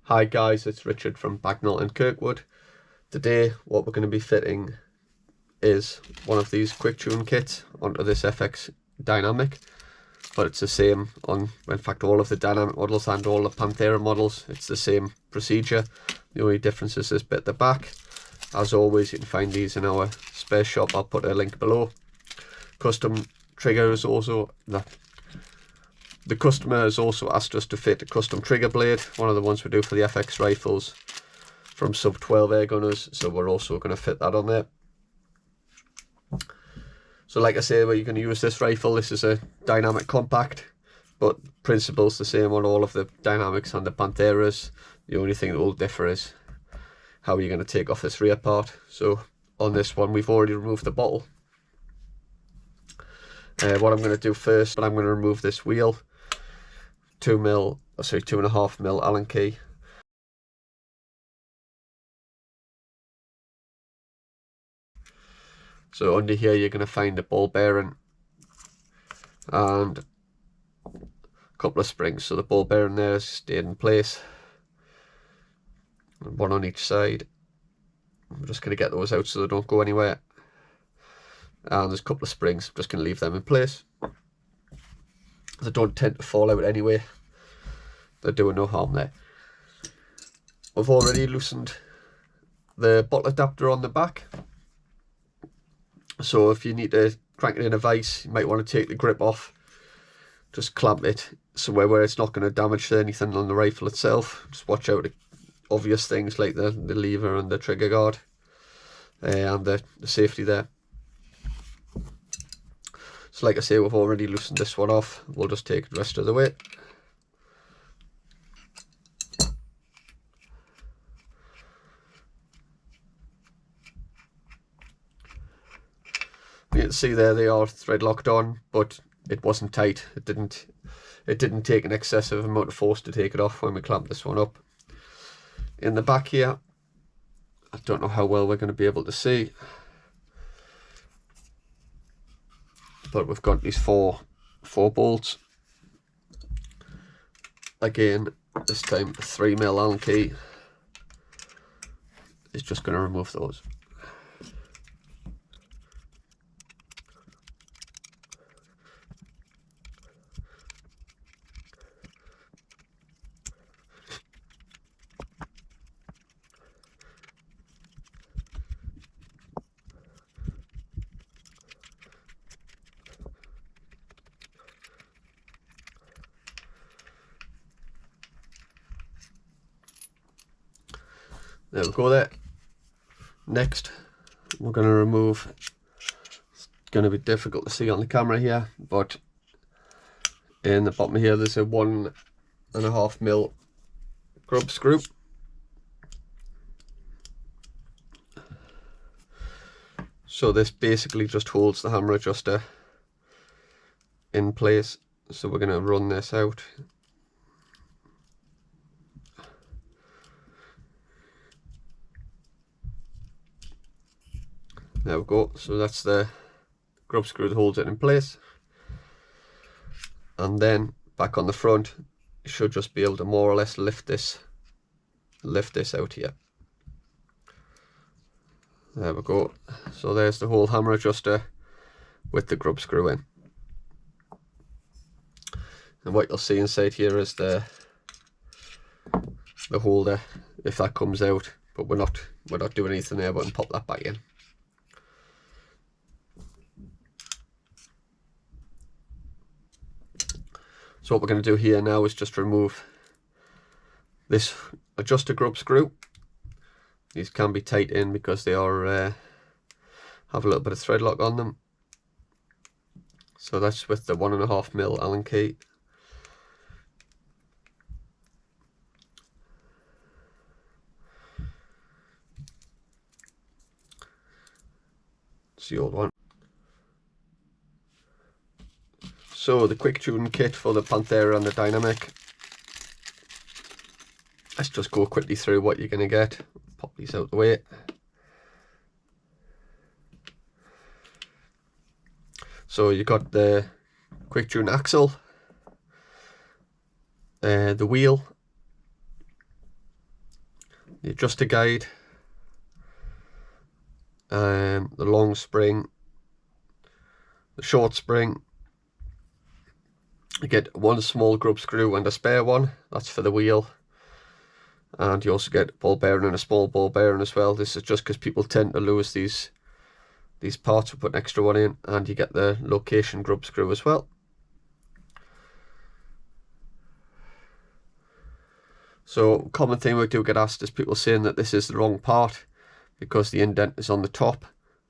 Hi guys, it's Richard from Bagnall and Kirkwood. Today what we're going to be fitting is one of these quick tune kits onto this FX Dynamic, but it's the same on, in fact, all of the Dynamic models and all the Panthera models. It's the same procedure. The only difference is this bit at the back. As always, you can find these in our spare shop. I'll put a link below. Custom trigger is also the customer has also asked us to fit a custom trigger blade, one of the ones we do for the FX rifles from sub 12 air gunners, so we're also going to fit that on there. So like I say, we're going to use this rifle. This is a dynamic compact, but principle's the same on all of the Dynamics and the Pantheras. The only thing that will differ is how you're going to take off this rear part. So on this one, we've already removed the bottle. What I'm going to do first, I'm going to remove this wheel. 2.5 mil Allen key. So under here you're going to find a ball bearing and a couple of springs. So the ball bearing there has stayed in place, and one on each side. I'm just going to get those out so they don't go anywhere. And there's a couple of springs. I'm just going to leave them in place. They don't tend to fall out anyway. They're doing no harm there. We've already loosened the bottle adapter on the back. So if you need to crank it in a vise, you might want to take the grip off. Just clamp it somewhere where it's not going to damage anything on the rifle itself. Just watch out for obvious things like the lever and the trigger guard and the safety there. So like I say, we've already loosened this one off. We'll just take the rest of the way. You can see there they are thread locked on, but it wasn't tight. It didn't take an excessive amount of force to take it off when we clamped this one up. In the back here, I don't know how well we're going to be able to see, but we've got these four bolts. Again, this time a 3 mil Allen key is just going to remove those. There we go there. Next, we're going to remove, it's going to be difficult to see on the camera here, but in the bottom here there's a 1.5 mil grub screw. So this basically just holds the hammer adjuster in place. So we're going to run this out. There we go. So that's the grub screw that holds it in place. And then back on the front, you should just be able to more or less lift this out here. There we go. So there's the whole hammer adjuster with the grub screw in. And what you'll see inside here is the holder, if that comes out, but we're not doing anything there, but we can pop that back in. So what we're going to do here now is just remove this adjuster grub screw. These can be tight in because they are have a little bit of thread lock on them. So that's with the 1.5 mil Allen key. It's the old one. So the quick tune kit for the Panthera and the Dynamic. Let's just go quickly through what you're going to get. Pop these out the way. So you got the quick tune axle, the wheel, the adjuster guide, the long spring, the short spring. You get one small grub screw and a spare one, that's for the wheel. And you also get a ball bearing and a small ball bearing as well. This is just because people tend to lose these parts. We put an extra one in, and you get the location grub screw as well. So common thing we do get asked is people saying that this is the wrong part because the indent is on the top.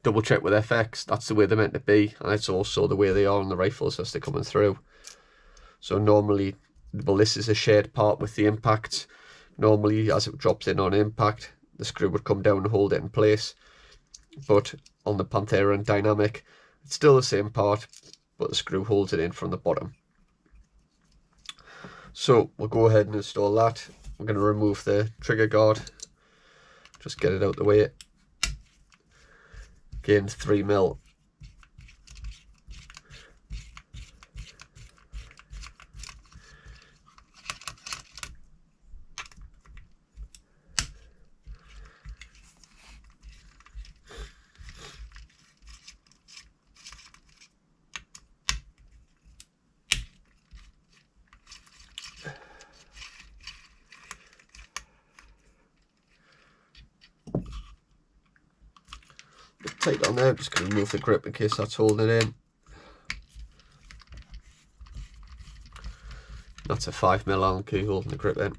Double check with FX, that's the way they're meant to be, and it's also the way they are on the rifles as they're coming through. So normally, well, this is a shared part with the impact. Normally, as it drops in on impact, the screw would come down and hold it in place. But on the Panthera and Dynamic, it's still the same part, but the screw holds it in from the bottom. So we'll go ahead and install that. We're going to remove the trigger guard, just get it out the way. Again, 3mm. Tight on there. I'm just going to remove the grip in case that's holding it in. That's a 5mm Allen key holding the grip in.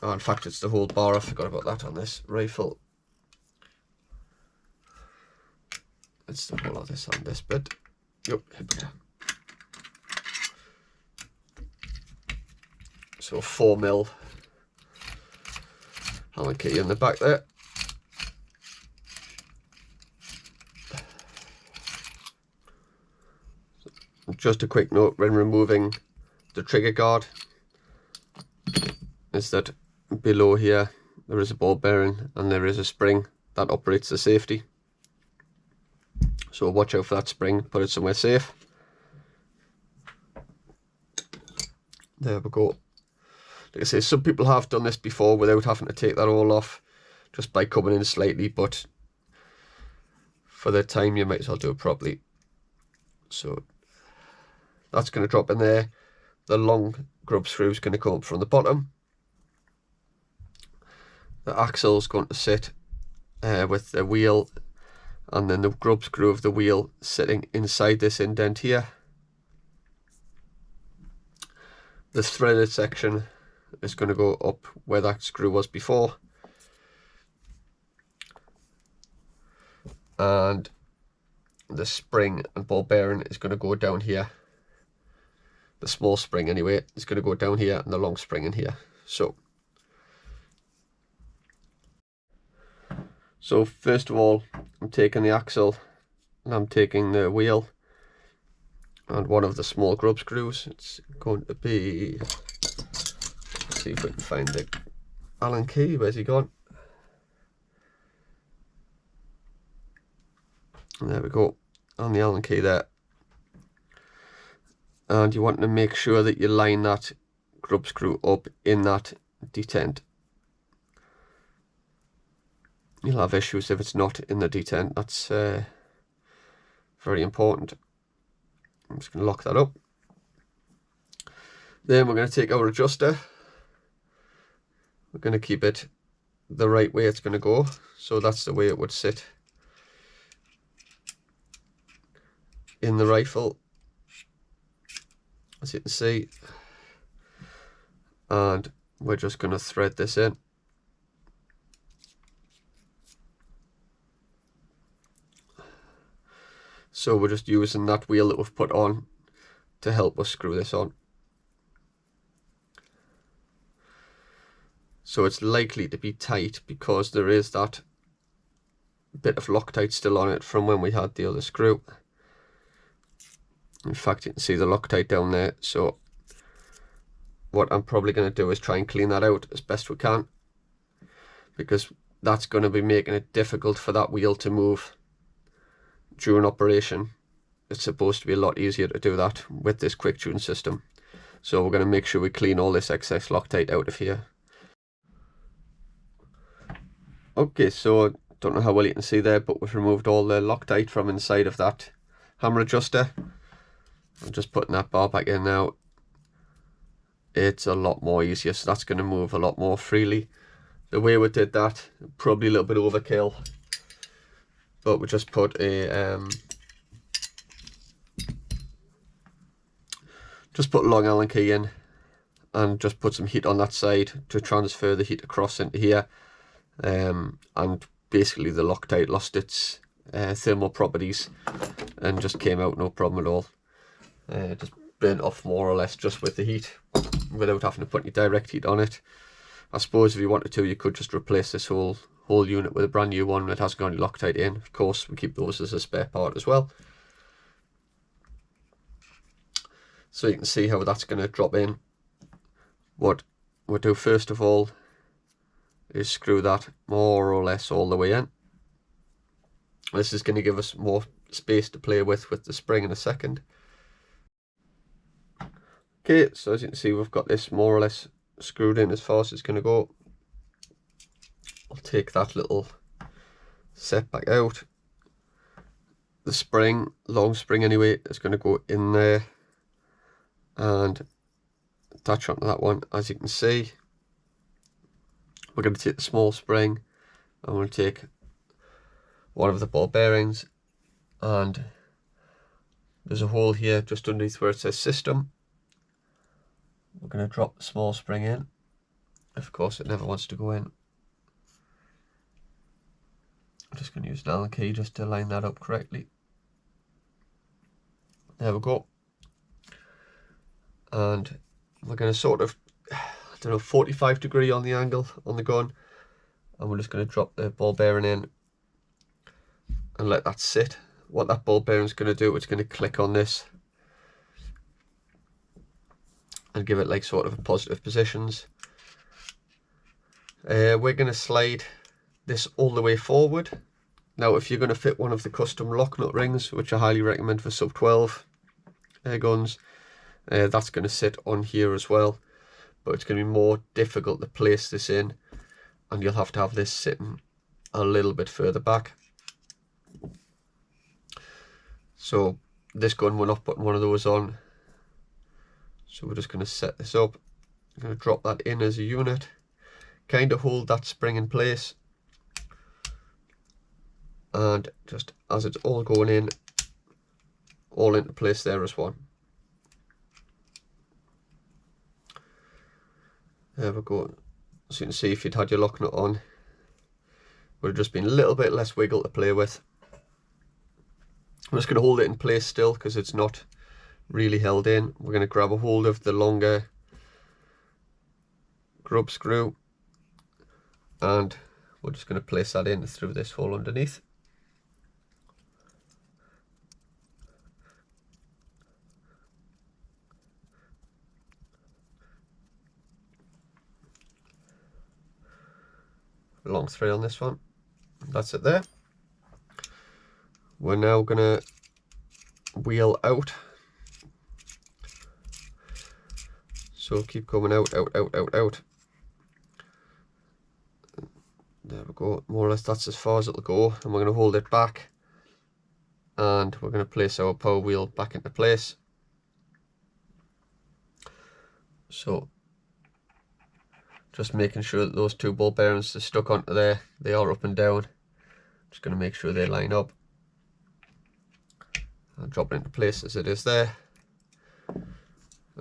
Oh, in fact, it's the whole bar. I forgot about that on this rifle. It's the whole of this on this bit. Yep, here we go. So 4mm Allen key in the back there. Just a quick note when removing the trigger guard is that below here there is a ball bearing and there is a spring that operates the safety. So watch out for that spring, put it somewhere safe. There we go. Like I say, some people have done this before without having to take that all off, just by coming in slightly, but for the time you might as well do it properly. So that's going to drop in there. The long grub screw is going to come up from the bottom. The axle is going to sit with the wheel, and then the grub screw of the wheel sitting inside this indent here. The threaded section is going to go up where that screw was before, and the spring and ball bearing is going to go down here. The small spring anyway is going to go down here, and the long spring in here. So first of all, I'm taking the axle and I'm taking the wheel and one of the small grub screws. It's going to be, let's see if we can find the Allen key. Where's he gone? And there we go, on the Allen key there. And you want to make sure that you line that grub screw up in that detent. You'll have issues if it's not in the detent. That's very important. I'm just going to lock that up. Then we're going to take our adjuster. We're going to keep it the right way it's going to go. So that's the way it would sit in the rifle, as you can see. And we're just going to thread this in. So we're just using that wheel that we've put on to help us screw this on. So it's likely to be tight because there is that bit of Loctite still on it from when we had the other screw. In fact, you can see the Loctite down there. So what I'm probably going to do is try and clean that out as best we can, because that's going to be making it difficult for that wheel to move during operation. It's supposed to be a lot easier to do that with this quick tune system, So we're going to make sure we clean all this excess Loctite out of here. Okay, so don't know how well you can see there, but we've removed all the Loctite from inside of that hammer adjuster. I'm just putting that bar back in now. It's a lot more easier, so that's going to move a lot more freely. The way we did that, probably a little bit overkill, but we just put a long Allen key in and just put some heat on that side to transfer the heat across into here, and basically the Loctite lost its thermal properties and just came out no problem at all. Just burnt off more or less just with the heat without having to put any direct heat on it. I suppose if you wanted to, you could just replace this whole unit with a brand new one that hasn't got any Loctite in. Of course, we keep those as a spare part as well. So you can see how that's going to drop in. What we'll do first of all is screw that more or less all the way in. This is going to give us more space to play with the spring in a second. Okay, so as you can see, we've got this more or less screwed in as far as it's going to go. I'll take that little set back out. The spring, long spring anyway, is going to go in there and attach onto that one. As you can see, we're going to take the small spring. I'm going to take one of the ball bearings, and there's a hole here just underneath where it says system. We're going to drop the small spring in. Of course, it never wants to go in. I'm just going to use an Allen key just to line that up correctly. There we go. And we're going to sort of, 45-degree on the angle on the gun, and we're just going to drop the ball bearing in and let that sit. What that ball bearing is going to do, it's going to click on this and give it like sort of a positive positions. We're going to slide this all the way forward. Now if you're going to fit one of the custom lock nut rings, which I highly recommend for sub 12 guns, that's going to sit on here as well, but it's going to be more difficult to place this in, and you'll have to have this sitting a little bit further back. So this gun, we're not putting one of those on, so we're just going to set this up. I'm going to drop that in as a unit, kind of hold that spring in place, and just as it's all going in, all into place there as one. There we go. So you can see if you'd had your lock nut on, would have just been a little bit less wiggle to play with. I'm just going to hold it in place still because it's not really held in. We're going to grab a hold of the longer grub screw, and we're just going to place that in through this hole underneath. Long thread on this one. That's it there. We're now going to wheel out. So keep coming out, out, out, out, out. There we go. More or less that's as far as it'll go. And we're going to hold it back. And we're going to place our power wheel back into place. So just making sure that those two ball bearings are stuck onto there. They are up and down. Just going to make sure they line up. I'll drop it into place as it is there.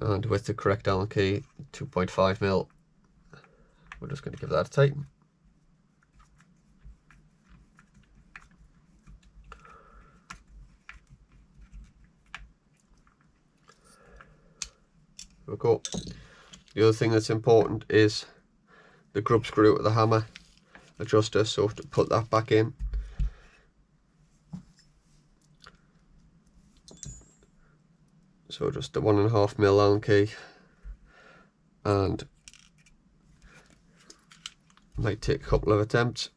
And with the correct Allen key, 2.5mm, we're just going to give that a tighten. There we go. The other thing that's important is the grub screw with the hammer adjuster, so to put that back in. So just the 1.5mm Allen key, and might take a couple of attempts.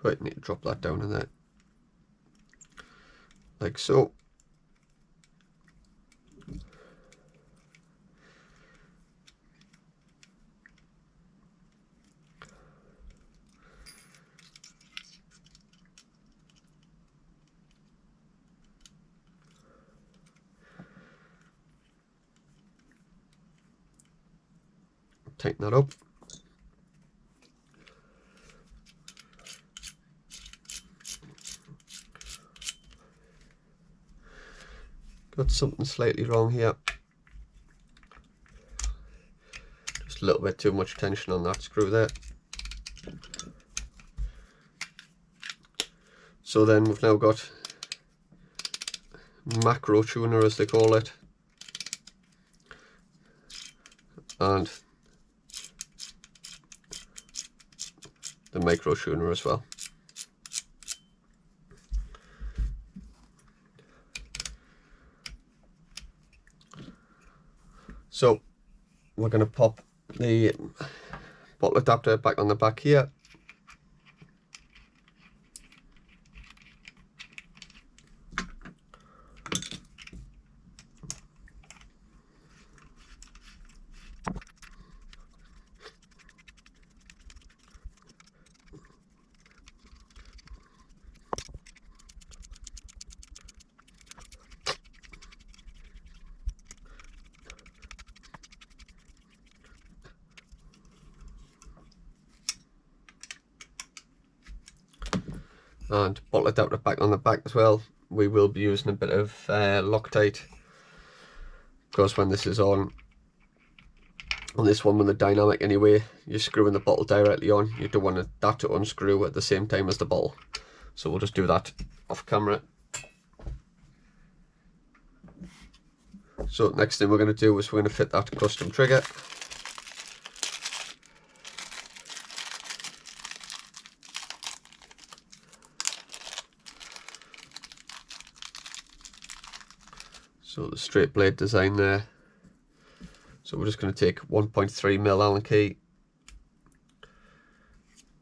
Right, need to drop that down in there, like so. Tighten that up. Got something slightly wrong here. Just a little bit too much tension on that screw there. So then we've now got macro tuner, as they call it, and the micro tuner as well. So we're going to pop the bottle adapter back on the back here. And bottle adapter back on the back as well. We will be using a bit of Loctite, because when this is on this one with the dynamic anyway, you're screwing the bottle directly on. You don't want that to unscrew at the same time as the bottle. So we'll just do that off camera. So next thing we're going to do is we're going to fit that custom trigger. So the straight blade design there. So we're just going to take 1.3mm Allen key,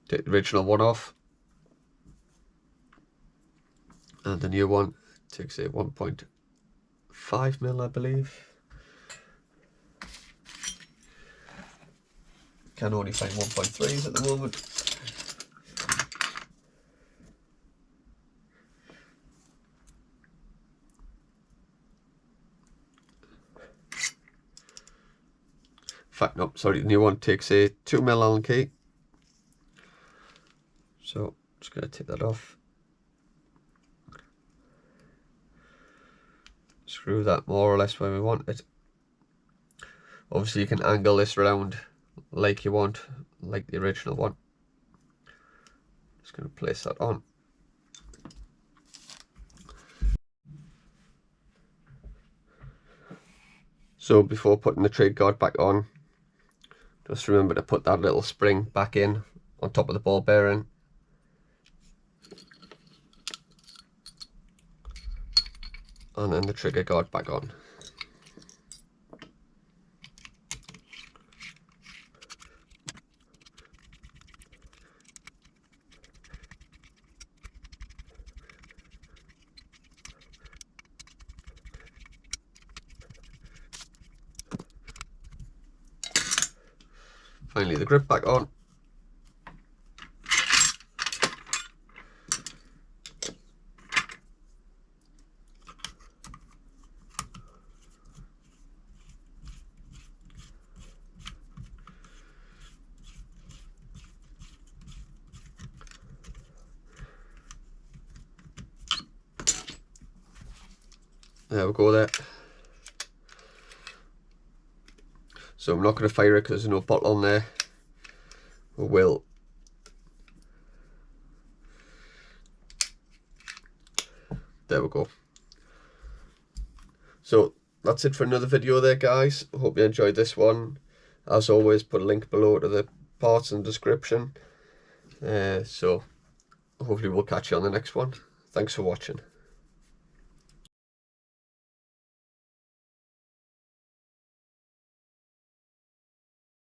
take the original one off, and the new one takes a 1.5mm, I believe. Can only find 1.3s at the moment. In fact, no, sorry, the new one takes a 2mm Allen key. So just going to take that off. Screw that more or less where we want it. Obviously you can angle this around like you want, like the original one. Just going to place that on. So before putting the trade guard back on, just remember to put that little spring back in on top of the ball bearing. And then the trigger guard back on. Finally the grip back on. There we go there. So I'm not going to fire it because there's no bottle on there. We will. There we go. So that's it for another video there, guys. Hope you enjoyed this one. As always, put a link below to the parts in the description. So hopefully we'll catch you on the next one. Thanks for watching.